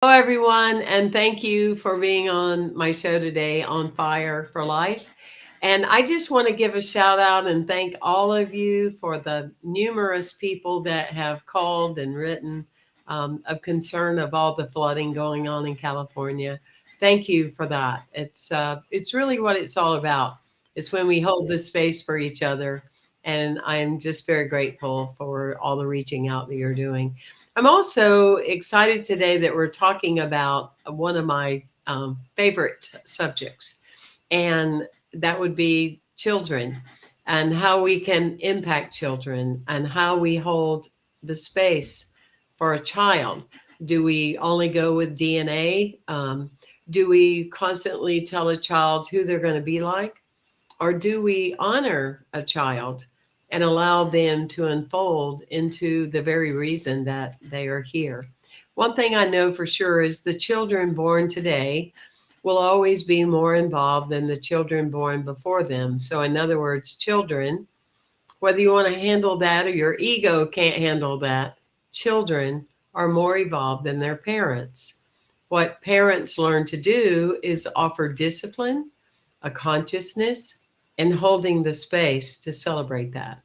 Hello, everyone, and thank you for being on my show today on Fire for Life. And I just want to give a shout out and thank all of you for the numerous people that have called and written of concern of all the flooding going on in California. Thank you for that. It's really what it's all about. It's when we hold this space for each other, and I'm just very grateful for all the reaching out that you're doing. I'm also excited today that we're talking about one of my favorite subjects, and that would be children and how we can impact children and how we hold the space for a child. Do we only go with DNA? Do we constantly tell a child who they're going to be like? Or do we honor a child and allow them to unfold into the very reason that they are here? One thing I know for sure is the children born today will always be more involved than the children born before them. So, in other words, children, whether you want to handle that or your ego can't handle that, children are more evolved than their parents. What parents learn to do is offer discipline, a consciousness, and holding the space to celebrate that.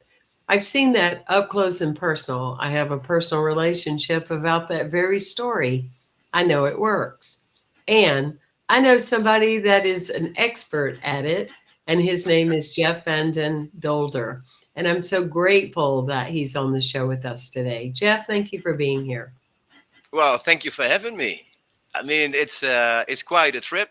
I've seen that up close and personal. I have a personal relationship about that very story. I know it works. And I know somebody that is an expert at it, and his name is Jeff Vanden Dolder. And I'm so grateful that he's on the show with us today. Jeff, thank you for being here. Well, thank you for having me. I mean, it's quite a trip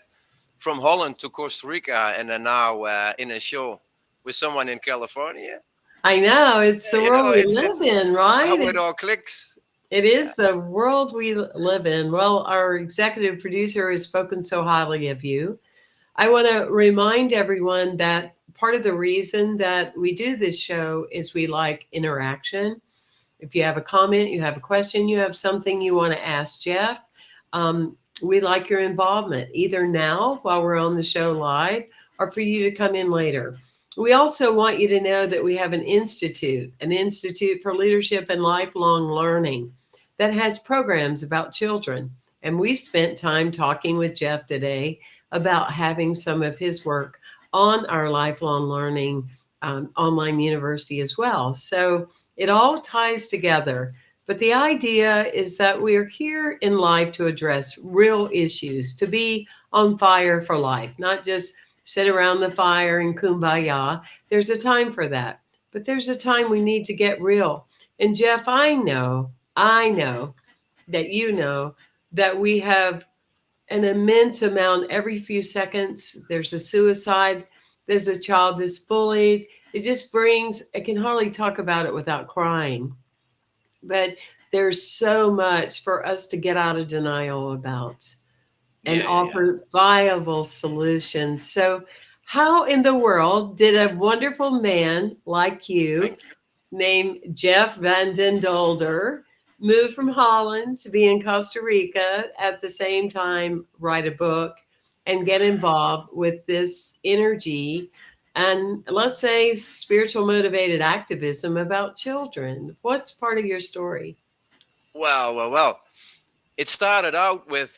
from Holland to Costa Rica, and then now in a show with someone in California. I know it's the You world know, we it's live in, right? how it all clicks. It Yeah, is the world we live in. Well, our executive producer has spoken so highly of you. I want to remind everyone that part of the reason that we do this show is we like interaction. If you have a comment, you have a question, you have something you want to ask Jeff, um, we like your involvement either now while we're on the show live or for you to come in later. We also want you to know that we have an institute for leadership and lifelong learning that has programs about children. And we've spent time talking with Jeff today about having some of his work on our lifelong learning online university as well. So it all ties together. But the idea is that we are here in life to address real issues, to be on fire for life, not just sit around the fire and kumbaya. There's a time for that. But there's a time we need to get real. And Jeff, I know that you know that we have an immense amount every few seconds. There's a suicide, there's a child that's bullied. It just brings, I can hardly talk about it without crying. But there's so much for us to get out of denial about and yeah. offer viable solutions. So, how in the world did a wonderful man like you, Thank you. named Jeff Van Den Dolder, moved from Holland to be in Costa Rica at the same time, write a book and get involved with this energy and let's say spiritual motivated activism about children? What's part of your story? Well. It started out with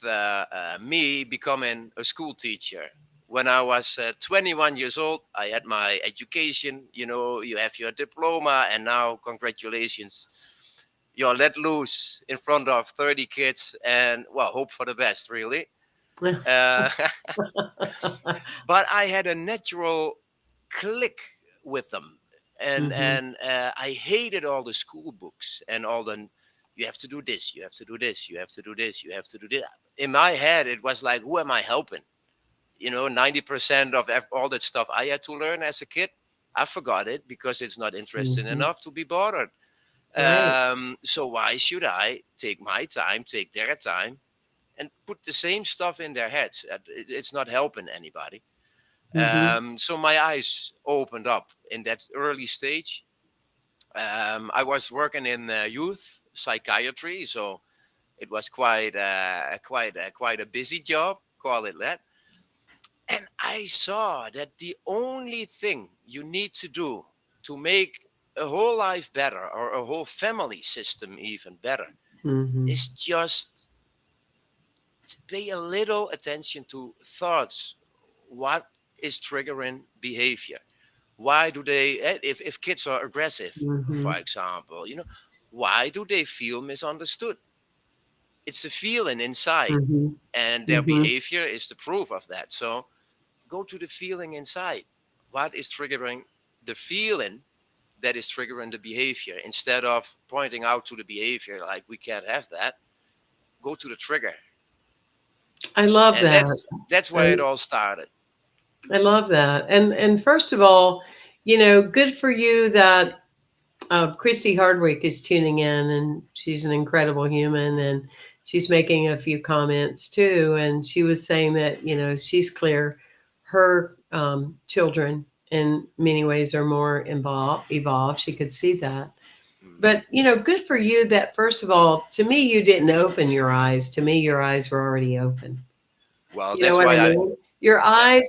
me becoming a school teacher. When I was 21 years old, I had my education. You know, you have your diploma, and now, congratulations, you're let loose in front of 30 kids, and well, hope for the best, really. Uh, but I had a natural click with them, and Hmm. I hated all the school books and all the you have to do this, you have to do this, you have to do this, you have to do this. In my head, it was like, who am I helping? You know, 90% of all that stuff I had to learn as a kid, I forgot it because it's not interesting Hmm. enough to be bothered. Right. So why should I take my time, take their time, and put the same stuff in their heads? It's not helping anybody. Hmm. So my eyes opened up in that early stage. I was working in youth psychiatry, so it was quite a busy job, call it that. And I saw that the only thing you need to do to make a whole life better or a whole family system even better Hmm. is just pay a little attention to thoughts. What is triggering behavior? Why do they, if kids are aggressive, Mm-hmm. for example, why do they feel misunderstood? It's a feeling inside, Mm-hmm. and their Mm-hmm. behavior is the proof of that. So go to the feeling inside. What is triggering the feeling that is triggering the behavior? Instead of pointing out to the behavior like we can't have that, go to the trigger. I love And that. that's where it And all started. I love that. And first of all, good for you that Christy Hardwick is tuning in, and she's an incredible human, and she's making a few comments too. And she was saying that she's clear her children in many ways are more evolved. She could see that. Mm. But good for you that first of all, to me, you didn't open your eyes. To me, your eyes were already open. Well, You know that's what I why I, mean? yeah, Your eyes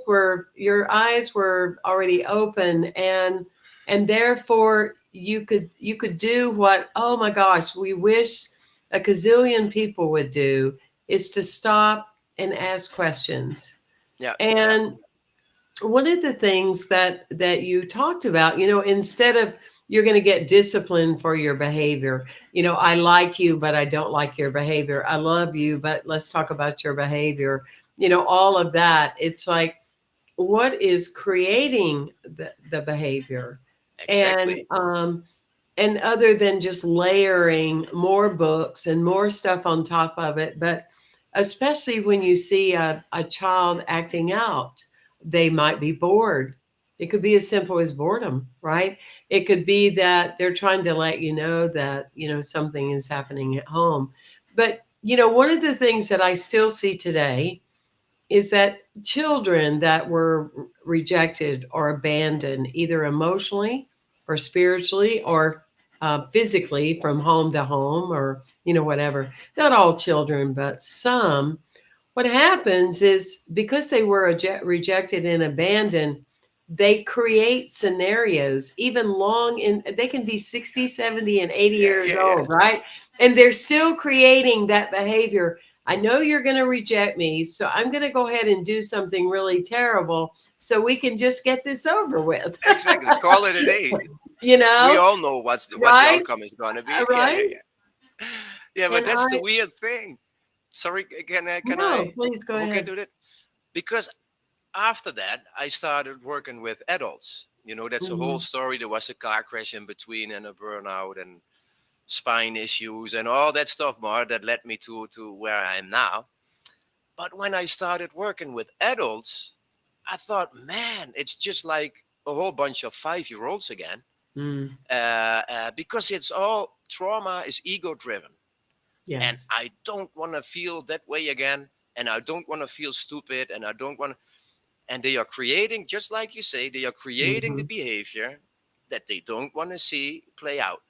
were already open, and therefore you could do what, oh my gosh, we wish a gazillion people would do, is to stop and ask questions. yeah, yeah, And one of the things that you talked about, instead of you're going to get disciplined for your behavior, I like you but I don't like your behavior, I love you but let's talk about your behavior, all of that. It's like, what is creating the behavior? and exactly. um and other than just layering more books and more stuff on top of it, but especially when you see a child acting out, they might be bored. It could be as simple as boredom, right? It could be that they're trying to let you know that something is happening at home. But one of the things that I still see today is that children that were rejected or abandoned, either emotionally or spiritually or physically, from home to home, or whatever, not all children but some, what happens is because they were rejected and abandoned, they create scenarios even long in, they can be 60, 70, and 80 Yeah, years yeah, yeah. old, right? And they're still creating that behavior. I know you're going to reject me, so I'm going to go ahead and do something really terrible so we can just get this over with. Exactly. Call it a day. you We know, all know what the right? outcome is gonna be. Yeah, Right? yeah, yeah. Yeah, but And that's the weird thing. Sorry, can no, I please go hook ahead. into it? Because after that, I started working with adults. That's a whole Hmm. story. There was a car crash in between and a burnout and spine issues and all that stuff more that led me to where I am now. But when I started working with adults, I thought, man, it's just like a whole bunch of 5-year-olds again. Mm, Because it's all trauma is ego driven, and yes. I don't want to feel that way again, and I don't want to feel stupid, and I don't want. And they are creating, just like you say, they are creating the Hmm. behavior that they don't want to see play out.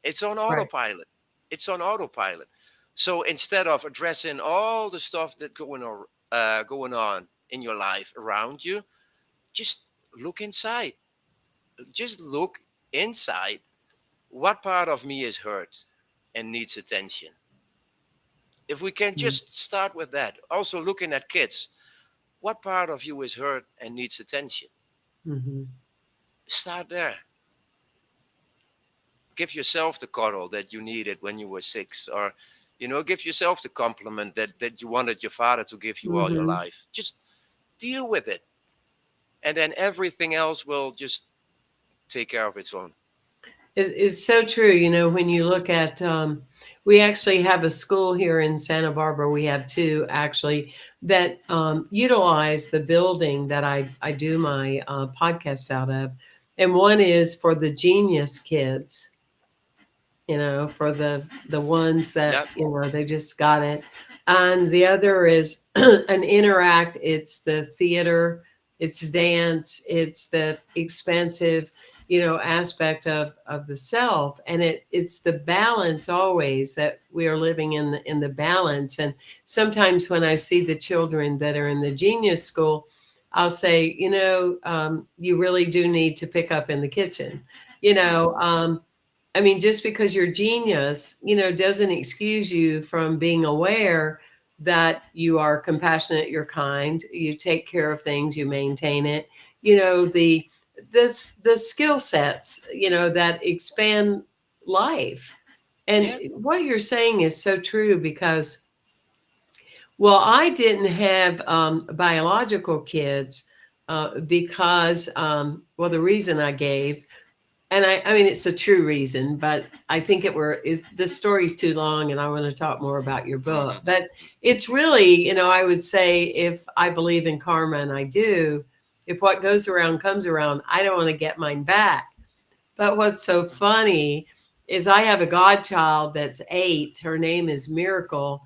It's on Right. autopilot. It's on autopilot. So instead of addressing all the stuff that going on in your life around you, just look inside. Just look inside. What part of me is hurt and needs attention? If we can just start with that. Also, looking at kids, what part of you is hurt and needs attention? Mm-hmm. Start there. Give yourself the cuddle that you needed when you were 6, or give yourself the compliment that you wanted your father to give you all your Mm-hmm. life. Just deal with it, and then everything else will just take care of its own. It's so true. When you look at, we actually have a school here in Santa Barbara. We have two actually that utilize the building that I do my podcast out of. And one is for the genius kids, for the ones that, Yep. they just got it. And the other is an interact. It's the theater, it's dance, it's the expensive, aspect of the self. And it's the balance always that we are living in the balance. And sometimes when I see the children that are in the genius school, I'll say, you really do need to pick up in the kitchen. You Mm. know, um, I mean, just because you're genius, doesn't excuse you from being aware that you are compassionate, you're kind, you take care of things, you maintain it. You know, the skill sets, you know, that expand life. And Yeah. what you're saying is so true because, well, I didn't have biological kids because, well, the reason I gave, and I mean, it's a true reason, but I think the story's too long and I want to talk more about your book. Hmm. But it's really, you know, I would say if I believe in karma, and I do, if what goes around comes around, I don't want to get mine back. But what's so funny is I have a godchild that's 8. Her name is Miracle,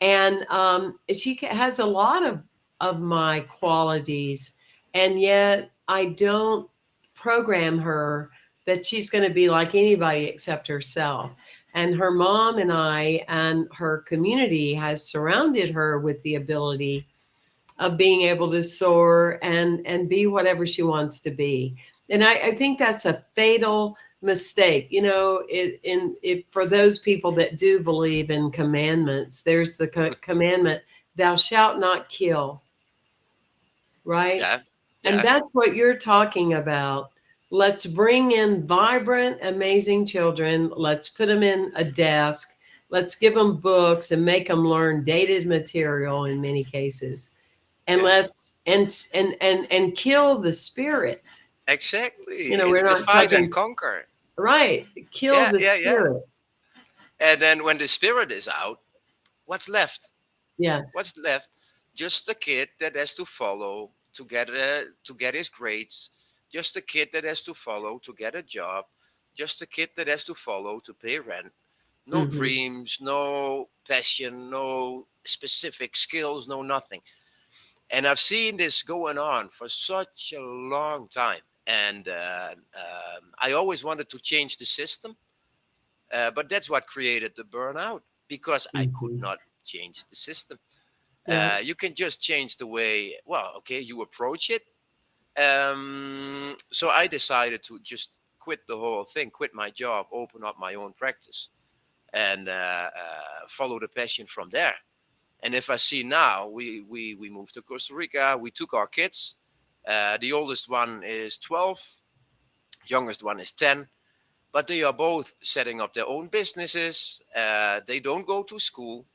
and has a lot of my qualities, and yet I don't program her that she's going to be like anybody except herself. And her mom and I and her community has surrounded her with the ability of being able to soar and be whatever she wants to be. And I think that's a fatal mistake. You know, for those people that do believe in commandments, there's the commandment, thou shalt not kill, right? Yeah. And Yeah. that's what you're talking about. Let's bring in vibrant, amazing children. Let's put them in a desk. Let's give them books and make them learn dated material in many cases, and Yeah. let's and kill the spirit. Exactly. You know, It's we're not divide and talking, conquer. right, kill Yeah. the Yeah. Yeah. spirit. And then when the spirit is out, what's left? Yes. What's left? Just a kid that has to follow to get his grades. Just a kid that has to follow to get a job. Just a kid that has to follow to pay rent. No Hmm. dreams, no passion, no specific skills, no nothing. And I've seen this going on for such a long time. And I always wanted to change the system, but that's what created the burnout because I could Hmm. not change the system. Yeah. You can just change the way, well, okay, you approach it. So I decided to just quit the whole thing, quit my job, open up my own practice, and follow the passion from there. And if I see now, we moved to Costa Rica. We took our kids. The oldest one is 12, youngest one is 10. But they are both setting up their own businesses. They don't go to school,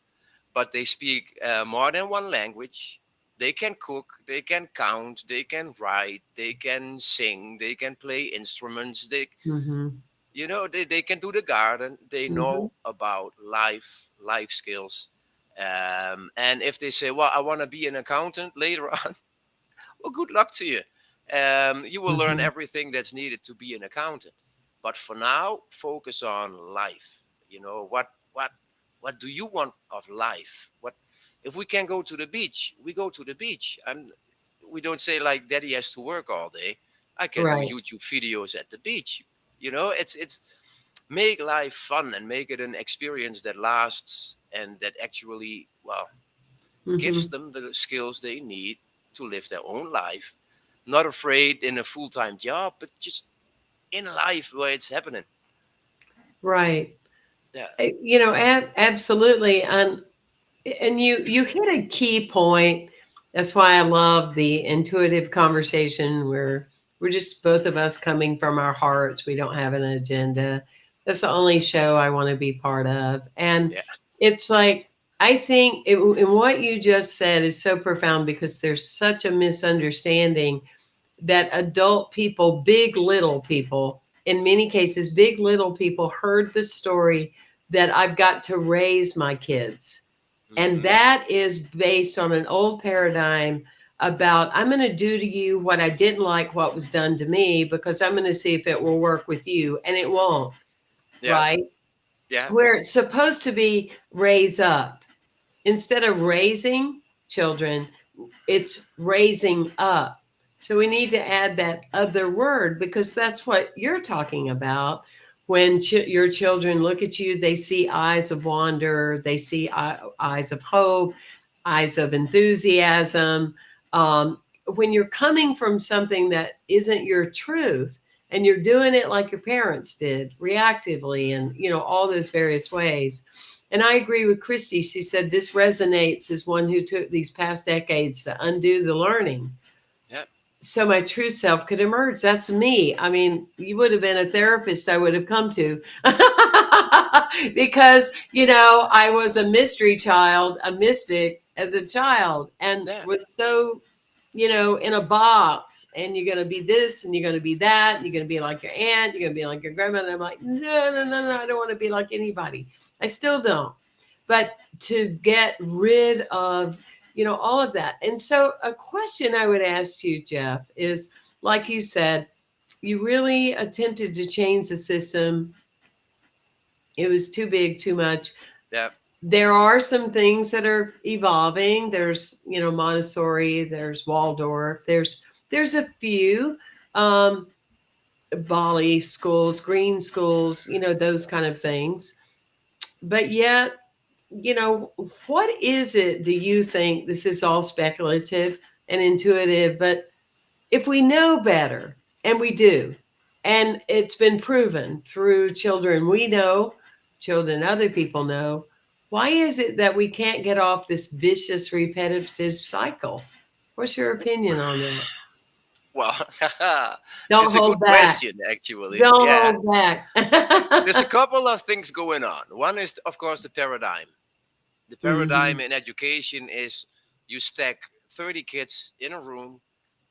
but they speak more than one language. They can cook, they can count, they can write, they can sing, they can play instruments. Hmm. They can do the garden. They Hmm. know about life skills. And if they say, well, I want to be an accountant later on, well, good luck to you. You will learn Hmm. everything that's needed to be an accountant. But for now, focus on life. What do you want of life? What if we can go to the beach? We go to the beach. We don't say like daddy has to work all day. I can do Right. YouTube videos at the beach. It's make life fun and make it an experience that lasts and that actually, well, gives Hmm. them the skills they need to live their own life, not afraid in a full-time job, but just in life where it's happening. Right. Yeah. You know, absolutely. And you hit a key point. That's why I love the intuitive conversation where we're just both of us coming from our hearts. We don't have an agenda. That's the only show I want to be part of. And Yeah. it's like, I think and what you just said is so profound because there's such a misunderstanding that adult people, big little people, in many cases, big little people heard the story that I've got to raise my kids. And Hmm. that is based on an old paradigm about I'm going to do to you what I didn't like what was done to me because I'm going to see if it will work with you. And it won't, Yeah. right? Yeah. Where it's supposed to be raise up. Instead of raising children, it's raising up. So we need to add that other word because that's what you're talking about. When your children look at you, they see eyes of wonder, they see eyes of hope, eyes of enthusiasm. When you're coming from something that isn't your truth and you're doing it like your parents did, reactively, and all those various ways, And I agree with Christy. She said this resonates as one who took these past decades to undo the learning Yeah. so my true self could emerge. That's me. I mean, you would have been a therapist I would have come to because, I was a mystery child, a mystic as a child, and Yeah. was so, in a box. And you're going to be this and you're going to be that. And you're going to be like your aunt. You're going to be like your grandmother. And I'm like, no, no, no, no. I don't want to be like anybody. I still don't. But to get rid of all of that. And so, a question I would ask you, Jeff, is like you said, you really attempted to change the system. It was too big, too much. Yeah. There are some things that are evolving. There's, Montessori, there's Waldorf, there's a few Bali schools, green schools, those kind of things. But yet, what is it, do you think? This is all speculative and intuitive, but if we know better, and we do, and it's been proven through children we know, children other people know, why is it that we can't get off this vicious, repetitive cycle? What's your opinion on that? Well, Don't it's a good hold back. question, actually. Don't Yeah. hold back. There's a couple of things going on. One is, of course, the paradigm. The paradigm Hmm. in education is you stack 30 kids in a room.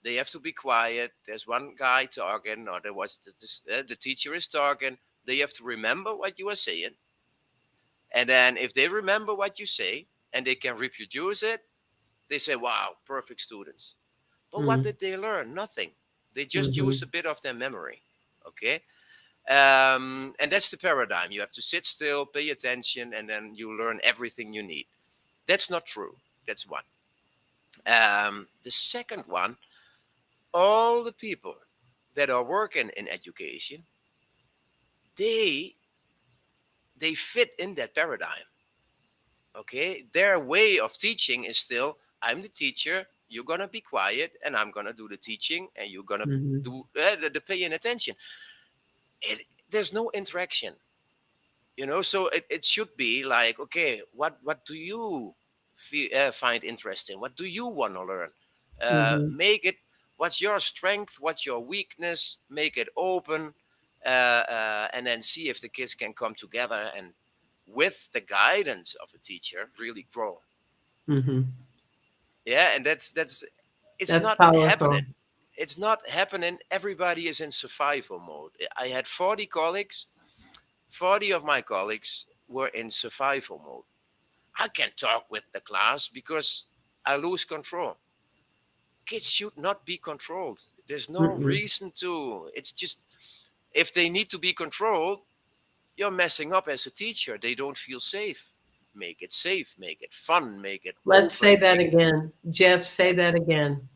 They have to be quiet. There's one guy talking, or the teacher is talking. They have to remember what you are saying. And then if they remember what you say and they can reproduce it, they say, wow, perfect students. But what Hmm. did they learn? Nothing. They just used a Hmm. bit of their memory. Okay. And that's the paradigm. You have to sit still, pay attention, and then you learn everything you need. That's not true. That's one. The second one, all the people that are working in education, they they fit in that paradigm. Okay, their way of teaching is still, I'm the teacher, you're gonna be quiet, and I'm gonna do the teaching, and you're gonna Hmm. do the paying attention. There's no interaction, so it should be like, okay, what do you find interesting, what do you want to learn, Hmm. make it, what's your strength, what's your weakness, make it open, and then see if the kids can come together and with the guidance of a teacher really grow. Hmm. Yeah, and that's it's That's not powerful. happening. It's not happening. Everybody is in survival mode. I had 40 colleagues. 40 of my colleagues were in survival mode. I can't talk with the class because I lose control. Kids should not be controlled. There's no Mm-mm. reason to. It's just, if they need to be controlled, you're messing up as a teacher. They don't feel safe. Make it safe, make it fun, make it Let's say open, that again. Jeff, say that again.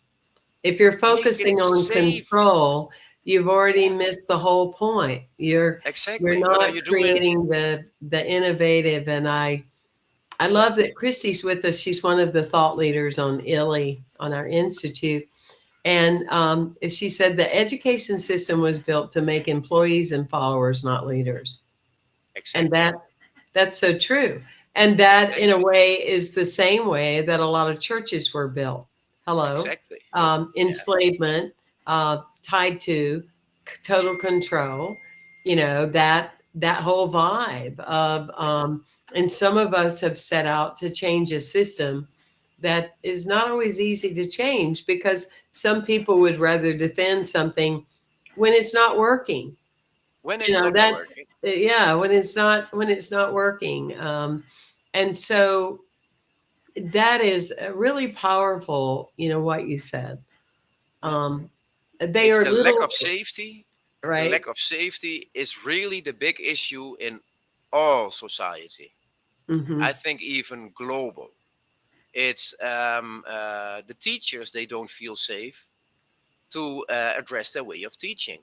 If you're make it focusing on safe. control, you've already Yeah, missed the whole point. You're exactly. What are not you doing? creating the innovative. And I Yeah, love that Christy's with us. She's one of the thought leaders on ILI, on our institute. And she said the education system was built to make employees and followers, not leaders. And exactly. that's so true. And that, in a Exactly. way, is the same way that a lot of churches were built. Hello. Exactly. Yeah. Enslavement, tied to total control, that whole vibe of, Yeah. and some of us have set out to change a system that is not always easy to change, because some people would rather defend something when it's not working. When You it's know not that, working. yeah, when it's not working. And so that is really powerful, what you said. Yeah. um they It's are the lack little, of safety. The right. lack of safety is really the big issue in all society. Hmm. I think even global. It's the teachers, they don't feel safe to address their way of teaching.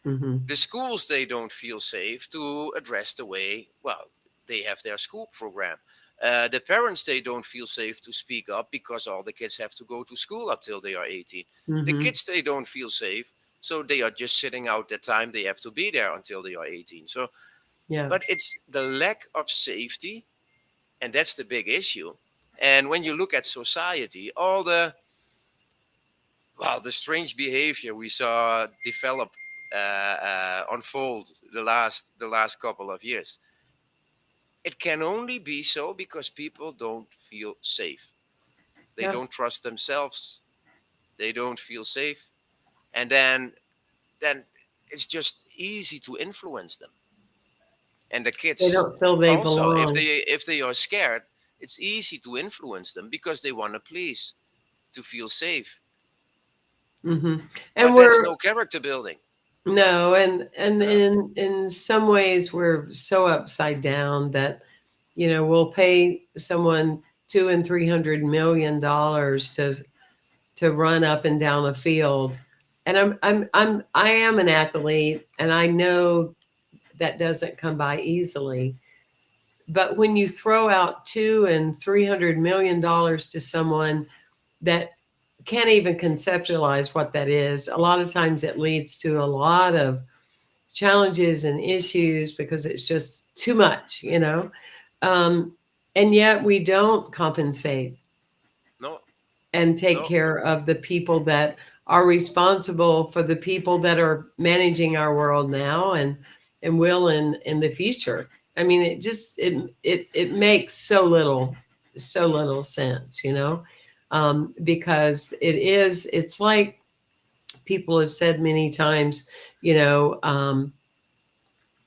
Hmm. The schools, they don't feel safe to address the way, well, they have their school program. The parents, they don't feel safe to speak up because all the kids have to go to school up till they are 18. The Hmm. kids, they don't feel safe, so they are just sitting out their time. They have to be there until they are 18. So, Yeah. but it's the lack of safety And that's the big issue. And when you look at society, all the, well, the strange behavior we saw develop, unfold the last couple of years, it can only be so because people don't feel safe. They Yeah. don't trust themselves. They don't feel safe, and then it's just easy to influence them. And the They kids don't feel they also, if belong. they are scared, it's easy to influence them because they want to please, to feel safe. Hmm. And But that's we're no character building. no, and Huh? in some ways we're so upside down that we'll pay someone 200 and $300 million to run up and down a field. And I am an athlete, and I know that doesn't come by easily. But when you throw out 200 and $300 million to someone that can't even conceptualize what that is, a lot of times it leads to a lot of challenges and issues because it's just too much. Um, and yet we don't compensate No, and take no. care of the people that are responsible for the people that are managing our world now and will in the future. I mean, it makes so little sense. Because it's like people have said many times, you know,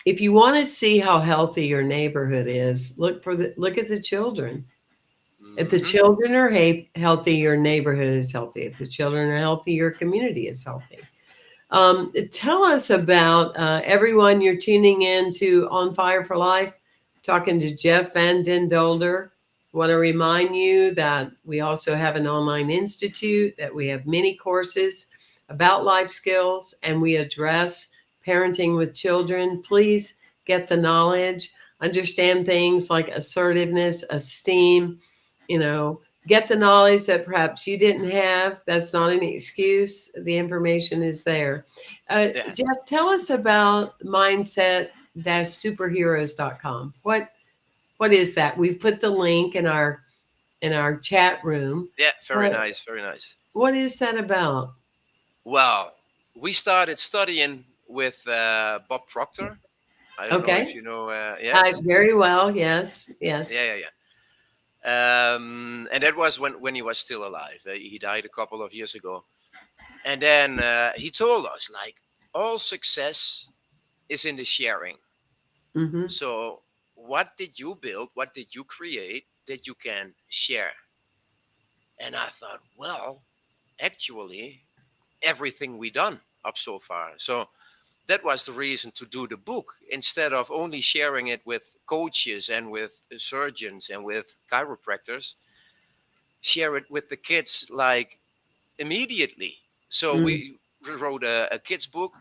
if you want to see how healthy your neighborhood is, look at the children. If the Hmm. children are healthy, your neighborhood is healthy. If the children are healthy, your community is healthy. Tell us about everyone you're tuning in to On Fire for Life, talking to Jeff Van Den Dolder. Want to remind you that we also have an online institute, that we have many courses about life skills, and we address parenting with children. Please get the knowledge, understand things like assertiveness, esteem, get the knowledge that perhaps you didn't have. That's not an excuse. The information is there. Yeah, Jeff, tell us about mindset-superheroes.com. What is that? We put the link in our chat room. yeah. Very What nice, very nice. what is that about? Well, we started studying with Bob Proctor. I don't know if Okay. you know. Yes. Very well. Yes. Yes. Yeah, yeah, yeah. And that was when he was still alive. He died a couple of years ago. And then he told us, like, all success is in the sharing. Mm-hmm. So what did you build? What did you create that you can share? And I thought, well, actually, everything we done up so far. So that was the reason to do the book instead of only sharing it with coaches and with surgeons and with chiropractors. Share it with the kids, like, immediately. So Mm, we wrote a kids book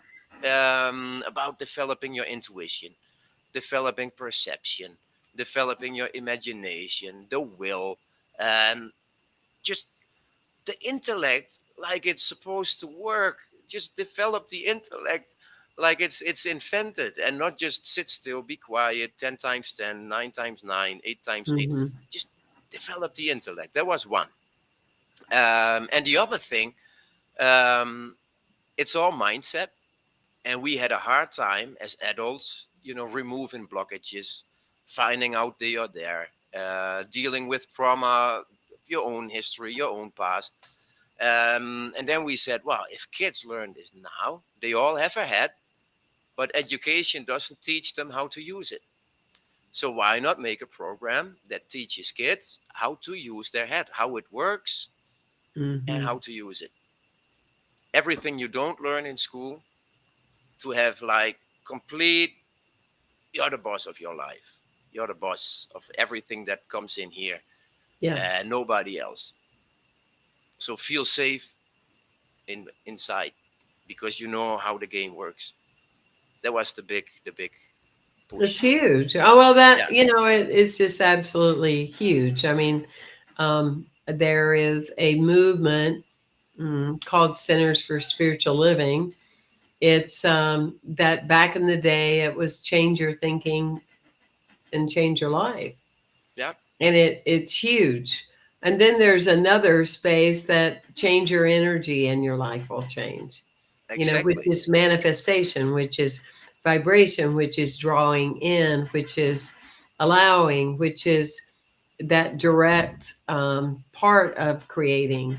about developing your intuition, developing perception, developing your imagination, the will, and just the intellect like it's supposed to work. Just develop the intellect like it's invented, and not just sit still, be quiet, 10 times 10, 9 times 9, 8 times 8. mm-hmm. Just develop the intellect. That was one. And the other thing, um, it's all mindset. And we had a hard time as adults, removing blockages, finding out they are there, dealing with trauma, your own history, your own past. And then we said, well, if kids learn this now, they all have a head, but education doesn't teach them how to use it. So why not make a program that teaches kids how to use their head, how it works, and Mm-hmm. how to use it? Everything you don't learn in school, to have, like, complete, you're the boss of your life. You're the boss of everything that comes in here, Yes. and nobody else. So feel safe inside because you know how the game works. That was the big It's push. huge. Oh, well, Yeah, it's just absolutely huge. I mean, there is a movement called Centers for Spiritual Living. It's that back in the day, it was change your thinking and change your life. yeah, and it's huge. And then there's another space that change your energy and your life will change, which Exactly. is manifestation, which is vibration, which is drawing in, which is allowing, which is that direct part of creating.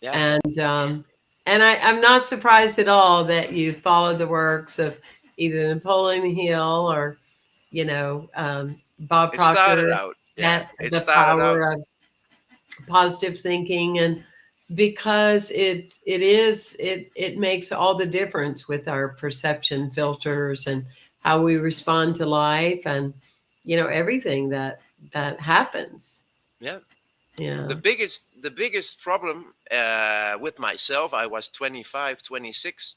Yeah. And um, and I, I'm not surprised at all that you followed the works of either Napoleon Hill or Bob It started Proctor, out. Yeah. that It the started out. power of positive thinking. And because it makes all the difference with our perception filters and how we respond to life, and everything that happens. Yeah. Yeah. The biggest problem with myself, I was 25, 26.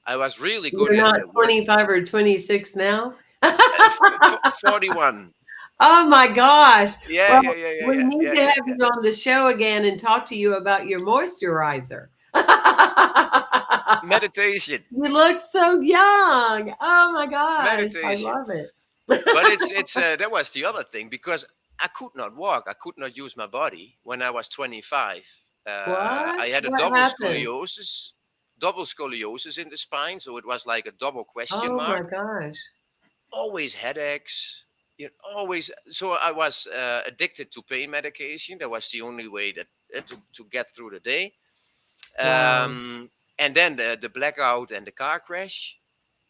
I was really good You're in not the work. 25 or 26 now? Uh, 41. Oh my gosh. Yeah, Well, yeah, yeah, yeah, we yeah, need yeah, to yeah, have yeah. you on the show again and talk to you about your moisturizer. Meditation, You look so young. Oh my gosh. I meditation. love it. But it's that was the other thing because I could not walk. I could not use my body when I was 25. What? I had a What happened? double scoliosis in the spine, so it was like a double question Oh my mark. gosh. Always headaches. Always. So I was addicted to pain medication. That was the only way that to get through the day. Wow. And then the blackout and the car crash,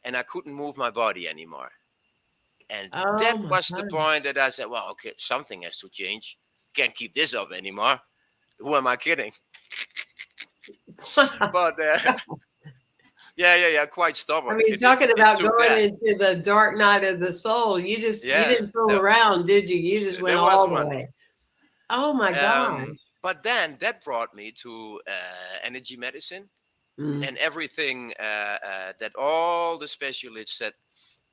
and I couldn't move my body anymore. And Oh that my was the gosh. point that I said, well, okay, something has to change. Can't keep this up anymore. Who am I kidding? But yeah, yeah, yeah, quite I stubborn. mean, talking It about took going that. into the dark night of the soul, you Yeah, didn't fool around, did you? You just went there was all the one. way. Oh my gosh. But then that brought me to energy medicine Mm. and everything that all the specialists said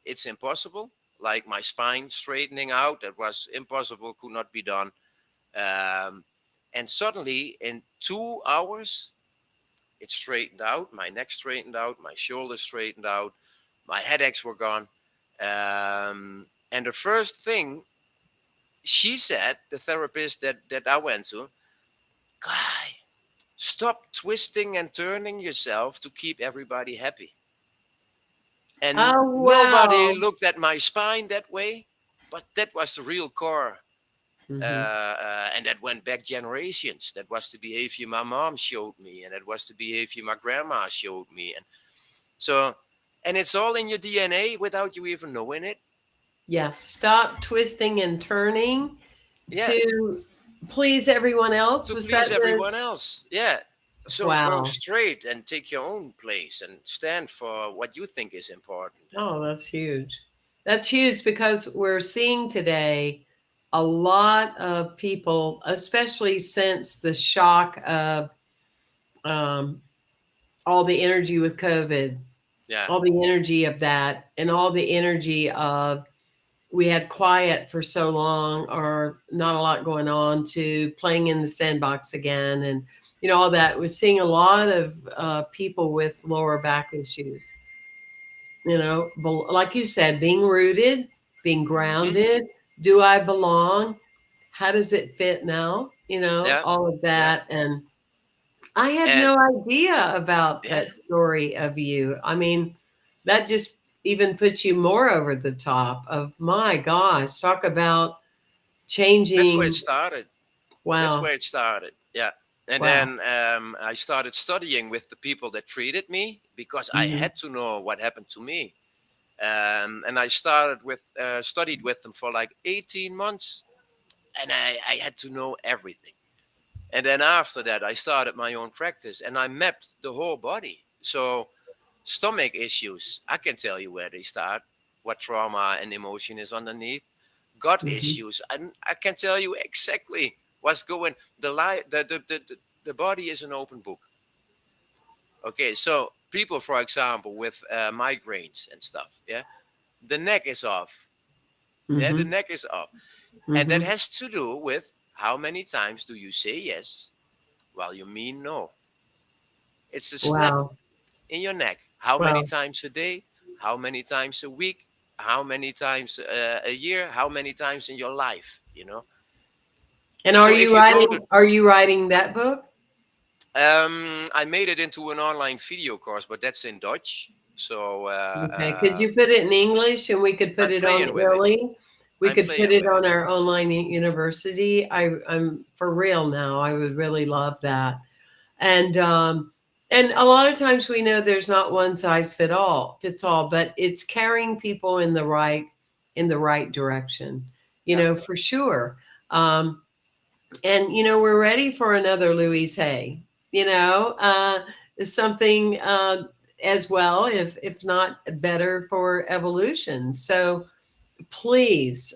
it's impossible. Like my spine straightening out, that was impossible, could not be done. Um, and suddenly, in 2 hours, it straightened out. My neck straightened out. My shoulders straightened out. My headaches were gone. And the first thing she said, the therapist that I went to, Guy, stop twisting and turning yourself to keep everybody happy. And Oh nobody wow. looked at my spine that way, but that was the real core. Hmm. And that went back generations. That was the behavior my mom showed me, and that was the behavior my grandma showed me. And so, and it's all in your DNA without you even knowing it. Yeah. Stop twisting and turning Yeah, to please everyone else. to Was that please the everyone else. Yeah. So go wow? straight and take your own place and stand for what you think is important. And Oh, that's huge. That's huge because we're seeing today a lot of people, especially since the shock of um, all the energy with COVID, yeah, all the energy of that, and all the energy of we had quiet for so long or not a lot going on to playing in the sandbox again. And, all that. We're seeing a lot of people with lower back issues, like you said, being rooted, being hmm, grounded. Do I belong? How does it fit now? yeah, All of yeah, that. And I had and no idea about yeah. that story of you. I mean, that just even puts you more over the top of my gosh, talk about That's where it changing. started. That's Wow. where it started. Yeah. And Wow. then I started studying with the people that treated me because I Mhm. had to know what happened to me. And I started with studied with them for like 18 months, and I had to know everything. And then after that, I started my own practice, and I mapped the whole body. So stomach issues, I can tell you where they start, what trauma and emotion is underneath. Gut Mhm. issues, I can tell you exactly what's going. The body is an open book. Okay, so people, for example, with migraines and stuff, yeah, the neck is off. Yeah, the Mhm. neck is off, and that Mhm. has to do with how many times do you say yes while you mean no. It's a snap Wow. in your neck. How many Wow. times a day? How many times a week? How many times a year? How many times in your life? And So if you go to, are you writing that book? I made it into an online video course, but that's in Dutch. So Okay. Could you put it in English and we could put I'm it on playing with it. early? We I'm could put playing it with it. on our online university. I'm for real now. I would really love that. And and a lot of times we know there's not one size fits all, but it's carrying people in the right direction, Yeah. for sure. Um, and we're ready for another Louise Hay. Is something as well, if not better for evolution. So please,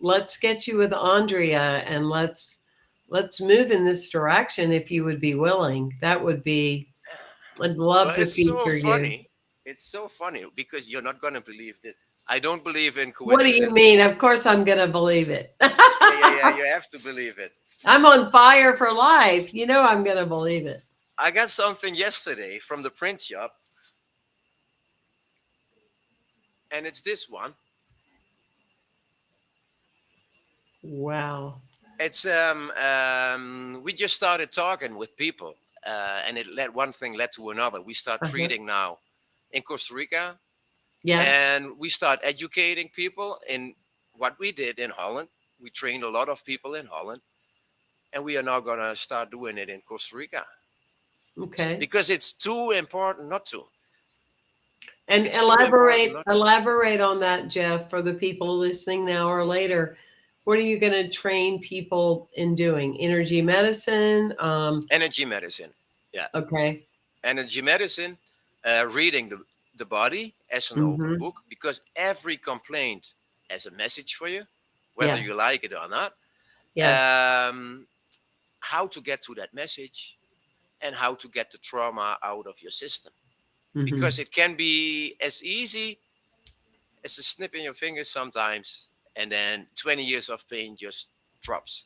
let's get you with Andrea, and let's move in this direction. If you would be willing, that would be. I'd love Well, to it's so feature you. funny. It's so funny because you're not gonna believe this. I don't believe in What do you coincidence. mean? Of course, I'm gonna believe it. Yeah, yeah, yeah. You have to believe it. I'm on fire for life. I'm gonna believe it. I got something yesterday from the print shop, and it's this one. Wow. It's we just started talking with people, and it led one thing led to another. We start Uh-huh. treating now in Costa Rica, Yes. and we start educating people in what we did in Holland. We trained a lot of people in Holland, and we are now gonna start doing it in Costa Rica Okay. because it's too important not to. And It's too important not to. elaborate on that, Jeff, for the people listening now or later. What are you going to train people in doing? Energy medicine. Energy medicine, yeah, Okay. energy medicine, reading the body as an open Mm-hmm. book because every complaint has a message for you, whether Yes. you like it or not. Yes. Um, how to get to that message and how to get the trauma out of your system Mm-hmm. because it can be as easy as a snip in your fingers sometimes, and then 20 years of pain just drops.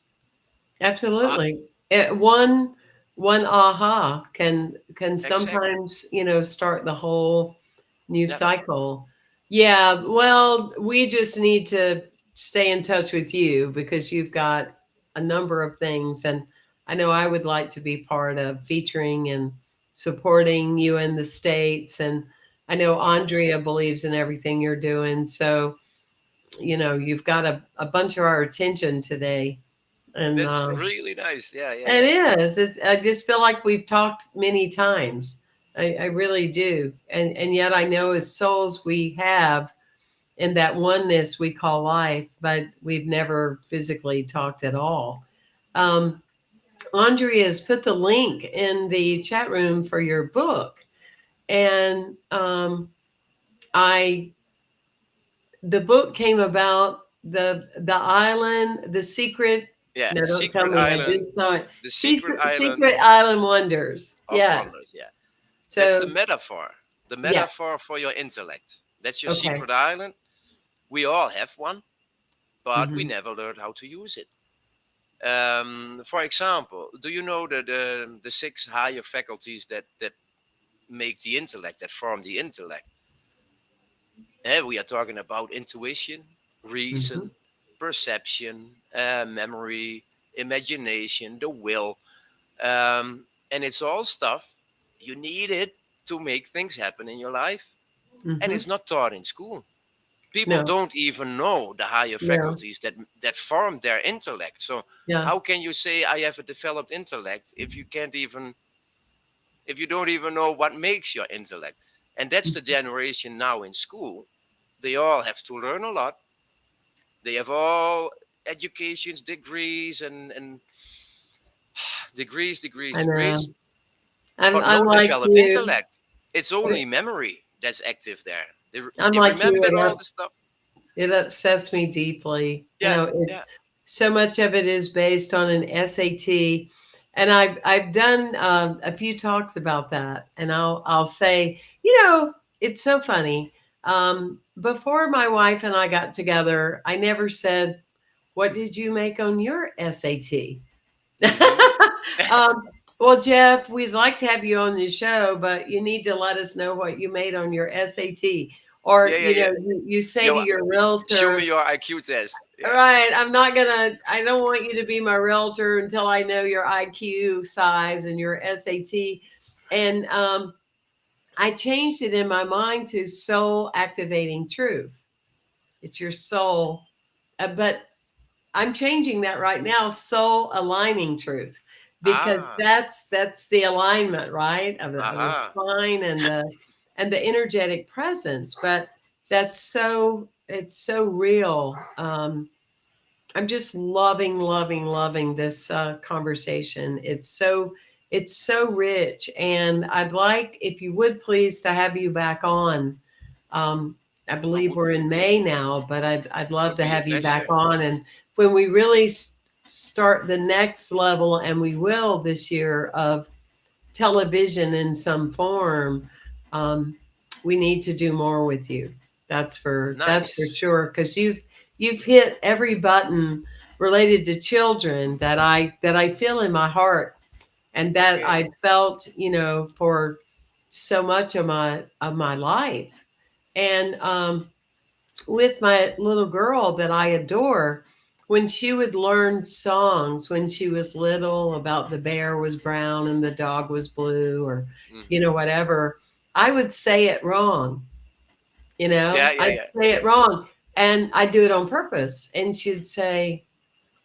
Uh, Absolutely. One aha can exactly. sometimes, start the whole new Yeah. cycle. Yeah, well, we just need to stay in touch with you because you've got a number of things, and I know I would like to be part of featuring and supporting you in the States. And I know Andrea believes in everything you're doing. So, you've got a bunch of our attention today. And That's really nice. Yeah, yeah, it yeah. is. I just feel like we've talked many times. I really do. And yet I know as souls we have in that oneness we call life, but we've never physically talked at all. Um, Andrea has put the link in the chat room for your book. And I the book came about, the island, the secret. Yeah, No, don't tell secret me. I island, just saw it. the secret island Secret Island Wonders. of Yes. wonders. Yeah, that's So the yeah. metaphor for your intellect. That's your Okay. secret island. We all have one, but we Hmm. never learned how to use it. For example, do you know that the six higher faculties that make the intellect, that form the intellect? We are talking about intuition, Hmm. reason, perception, memory, imagination, the will, and it's all stuff you need it to make things happen in your life, and Hmm. it's not taught in school. People No. don't even know the higher No. faculties that form their intellect. So Yeah. how can you say I have a developed intellect if you don't even know what makes your intellect? And that's the generation now in school. They all have to learn a lot. They have all educations, degrees, and I degrees, know. I'm but I'm no like developed you. intellect. It's only memory that's active there. I'm They like you. remember all the stuff. It upsets me deeply. Yeah, yeah. It's so much of it is based on an SAT, and I've done a few talks about that, and I'll say, it's so funny. Before my wife and I got together, I never said, "What did you make on your SAT?" Hmm. um, well, Jeff, we'd like to have you on the show, but you need to let us know what you made on your SAT. Or, Yeah, yeah, yeah. you say to Yo, your show realtor, me your IQ test. Yeah. right, I don't want you to be my realtor until I know your IQ size and your SAT. And I changed it in my mind to soul activating truth. It's your soul. But I'm changing that right now, soul aligning truth, because Ah. that's the alignment, right, of the Aha. spine and the energetic presence. But that's so it's so real. I'm just loving, loving, loving this conversation. It's so rich, and I'd like, if you would please, to have you back on. Um, I Oh, believe we're in May now, but I'd love would to be a have you back pleasure. on, and when we really start the next level, and we will this year, of television in some form, um, we need to do more with you. That's for Nice. sure, because you've hit every button related to children that I feel in my heart, and that Okay. I felt, for so much of my life. And with my little girl that I adore, when she would learn songs when she was little about the bear was brown and the dog was blue, or Hmm. whatever, I would say it wrong. Yeah, yeah, I'd yeah, say yeah. it wrong, and I do it on purpose. And she'd say,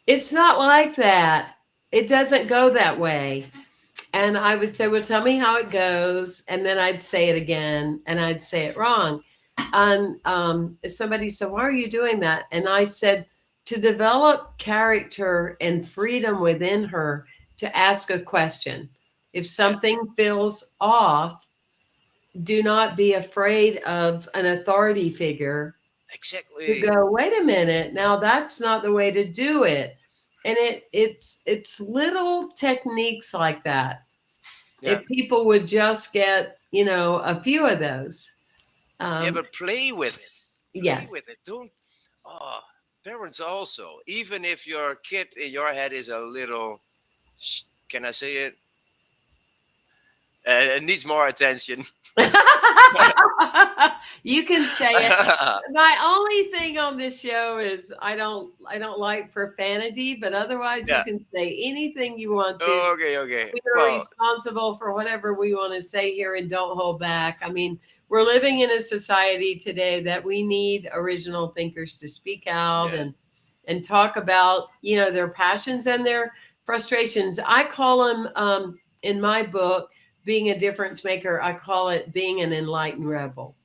"It's not like that. It doesn't go that way." And I would say, "Well, tell me how it goes." And then I'd say it again, and I'd say it wrong. And somebody said, "Why are you doing that?" And I said, "To develop character and freedom within her to ask a question. If Yeah. something feels off, do not be afraid of an authority figure to Exactly. go, wait a minute, now that's not the way to do it." And it's little techniques like that. Yeah. If people would just get, a few of those. Yeah, um but play with it. Play with yes. it. Don't. Oh, parents also. Even if your kid in your head is a little, can I say it? It needs more attention. You can say it. My only thing on this show is I don't like profanity, but otherwise you Yeah. can say anything you want to. Okay. Okay. We are Well. responsible for whatever we want to say here, and don't hold back. I mean, we're living in a society today that we need original thinkers to speak out Yeah. and talk about, their passions and their frustrations. I call them, in my book, being a difference maker, I call it being an enlightened rebel.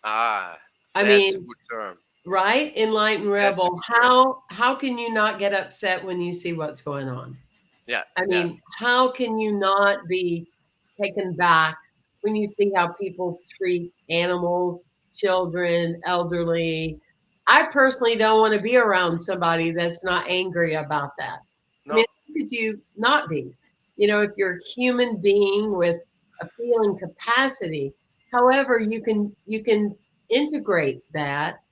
Ah, I that's a mean, good term. right? Enlightened That's a rebel. good term. How can you not get upset when you see what's going on? Yeah. I Yeah. mean, how can you not be taken back when you see how people treat animals, children, elderly? I personally don't want to be around somebody that's not angry about that. I mean, No. how could you not be? If you're a human being with a feeling capacity, however, you can integrate that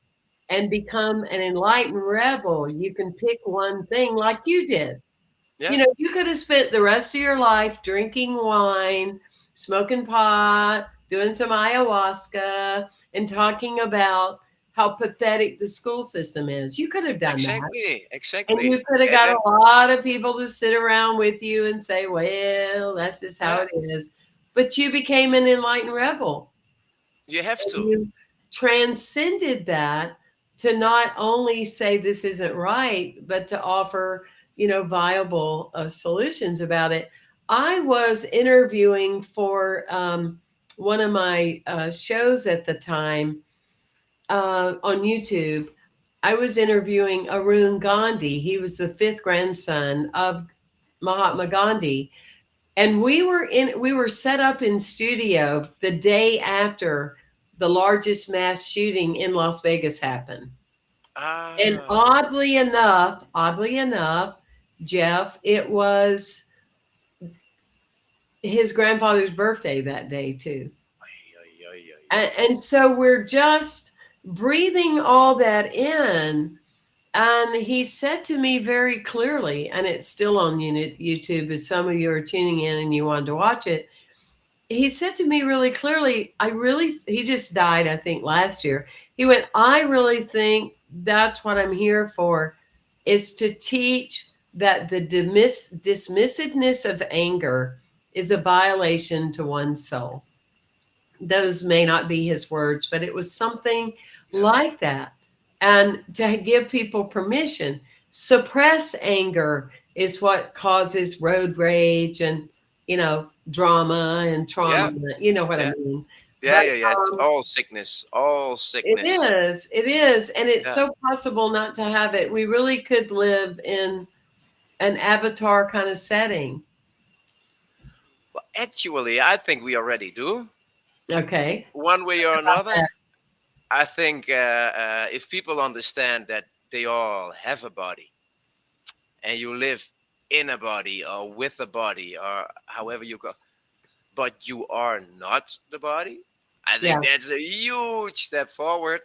and become an enlightened rebel. You can pick one thing like you did. Yeah. You could have spent the rest of your life drinking wine, smoking pot, doing some ayahuasca, and talking about how pathetic the school system is. You could have done that. Exactly. And Exactly. you could have got And a lot of people to sit around with you and say, well, that's just how yeah, it is. But you became an enlightened rebel. you have And to. you transcended that to not only say this isn't right, but to offer, viable solutions about it. I was interviewing for one of my shows at the time on YouTube. I was interviewing Arun Gandhi. He was the fifth grandson of Mahatma Gandhi, and we were set up in studio the day after the largest mass shooting in Las Vegas happened. And Ah. oddly enough, Jeff, it was his grandfather's birthday that day too. Ay, ay, ay, ay, And, ay. and so we're just breathing all that in. And he said to me very clearly, and it's still on YouTube, if some of you are tuning in and you wanted to watch it. he said to me really clearly, he just died, I think, last year. He went, I really think that's what I'm here for, is to teach that the dismissiveness of anger is a violation to one's soul. Those may not be his words, but it was something Yeah. like that. And to give people permission, suppressed anger is what causes road rage and, drama and trauma. Yeah. You know what I Yeah. mean? Yeah. But Yeah. Yeah. It's all sickness. All it sickness. is, it is. And it's Yeah. so possible not to have it. We really could live in an avatar kind of setting. Well, actually, I think we already do, Okay. one way or About another. that. I think if people understand that they all have a body and you live in a body or with a body or however you go, but you are not the body, I Yeah. think that's a huge step forward,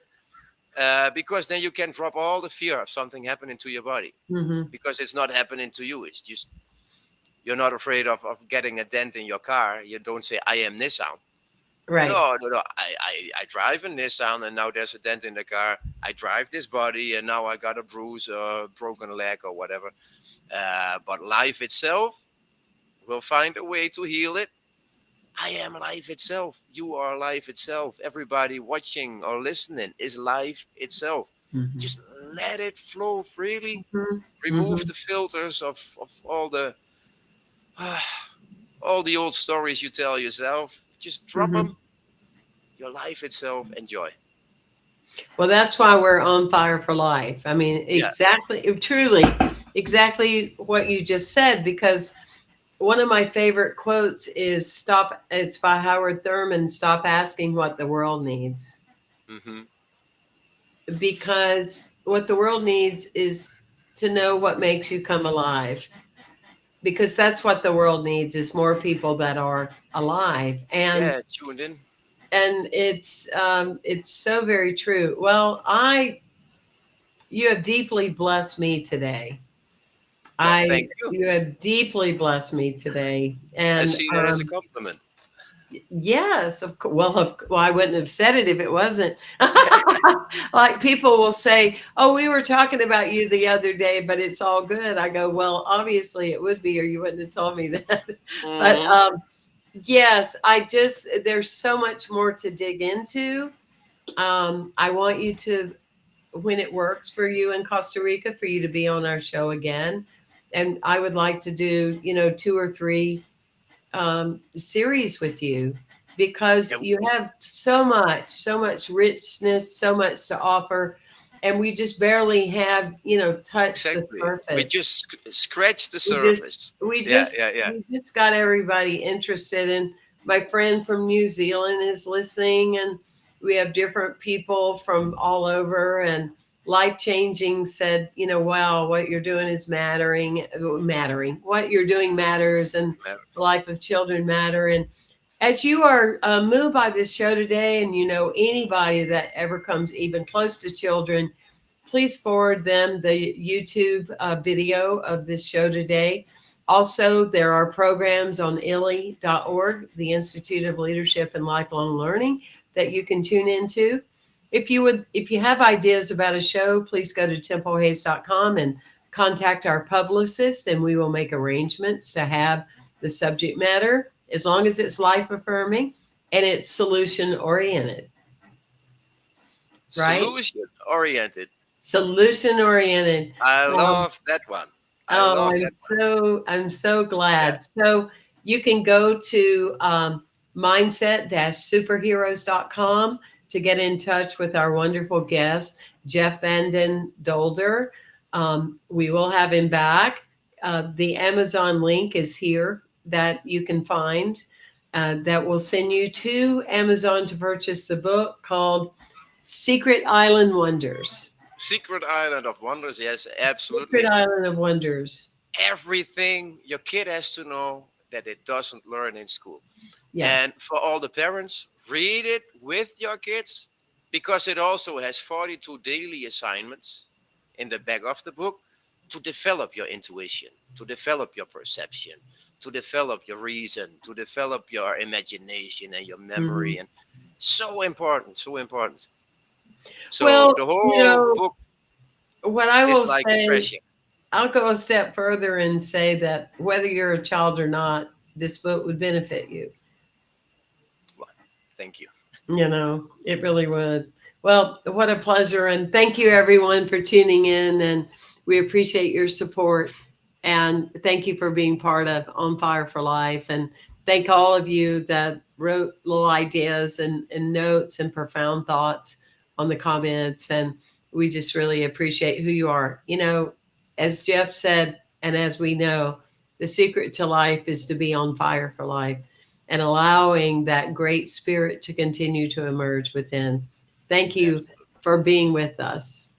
because then you can drop all the fear of something happening to your body, Hmm. because it's not happening to you. It's just you're not afraid of getting a dent in your car. You don't say, I am Nissan. Right. No, no, no. I drive a Nissan and now there's a dent in the car. I drive this body and now I got a bruise or a broken leg or whatever. But life itself will find a way to heal it. I am life itself. You are life itself. Everybody watching or listening is life itself. Hmm. Just let it flow freely. Hmm. Remove Hmm. the filters of all the old stories you tell yourself. Just drop Hmm. them. Your life itself. Enjoy. Well, that's why we're on fire for life. I mean, Yeah. exactly, truly, exactly what you just said. Because one of my favorite quotes is "Stop." It's by Howard Thurman. Stop asking what the world needs, Hmm. because what the world needs is to know what makes you come alive. Because that's what the world needs, is more people that are alive. And Yeah. Tuned in. it's so very true. Well, I you have deeply blessed me today. Well, thank you. You have deeply blessed me today, I and see that as a compliment. yes, well, I wouldn't have said it if it wasn't. Like people will say, "Oh, we were talking about you the other day, but it's all good." I go, "Well, obviously it would be, or you wouldn't have told me that." But Hmm. yes, there's so much more to dig into. I want you to, when it works for you in Costa Rica, for you to be on our show again. And I would like to do, two or three series with you, because Yeah. you have so much richness, so much to offer. And we just barely have, touched the Exactly. We surface. just scratched the We just surface. we Yeah. just Yeah. Yeah. we just got everybody interested. And my friend from New Zealand is listening, and we have different people from all over. And Life Changing said, wow, what you're doing is mattering. What you're doing matters, and Yeah. the life of children matter. And as you are moved by this show today, and anybody that ever comes even close to children, please forward them the YouTube video of this show today. Also, there are programs on ILLI.org, the Institute of Leadership and Lifelong Learning, that you can tune into. If you have ideas about a show, please go to templehayes.com and contact our publicist, and we will make arrangements to have the subject matter, as long as it's life affirming and it's solution oriented, right? Solution oriented. Solution oriented. I Um, love that one. I oh, love that one. I'm so Yeah. glad. So you can go to mindset-superheroes.com to get in touch with our wonderful guest, Jeff Vanden Dolder. We will have him back. The Amazon link is here that you can find, that will send you to Amazon to purchase the book called Secret Island Wonders. Secret Island of Wonders. Yes, Secret absolutely. Island of Wonders. Everything your kid has to know that it doesn't learn in school. Yes. And for all the parents, read it with your kids, because it also has 42 daily assignments in the back of the book. to develop your intuition, to develop your perception, to develop your reason, to develop your imagination and your memory. Mhm. And so important, so important. So Well, the whole book what I is will like say, refreshing. I'll go a step further and say that whether you're a child or not, this book would benefit you. Well, thank you. It really would. Well, what a pleasure. And thank you, everyone, for tuning in. And we appreciate your support. And thank you for being part of On Fire for Life. And thank all of you that wrote little ideas and notes and profound thoughts on the comments. And we just really appreciate who you are. As Jeff said, and as we know, the secret to life is to be on fire for life and allowing that great spirit to continue to emerge within. Thank you Absolutely. for being with us.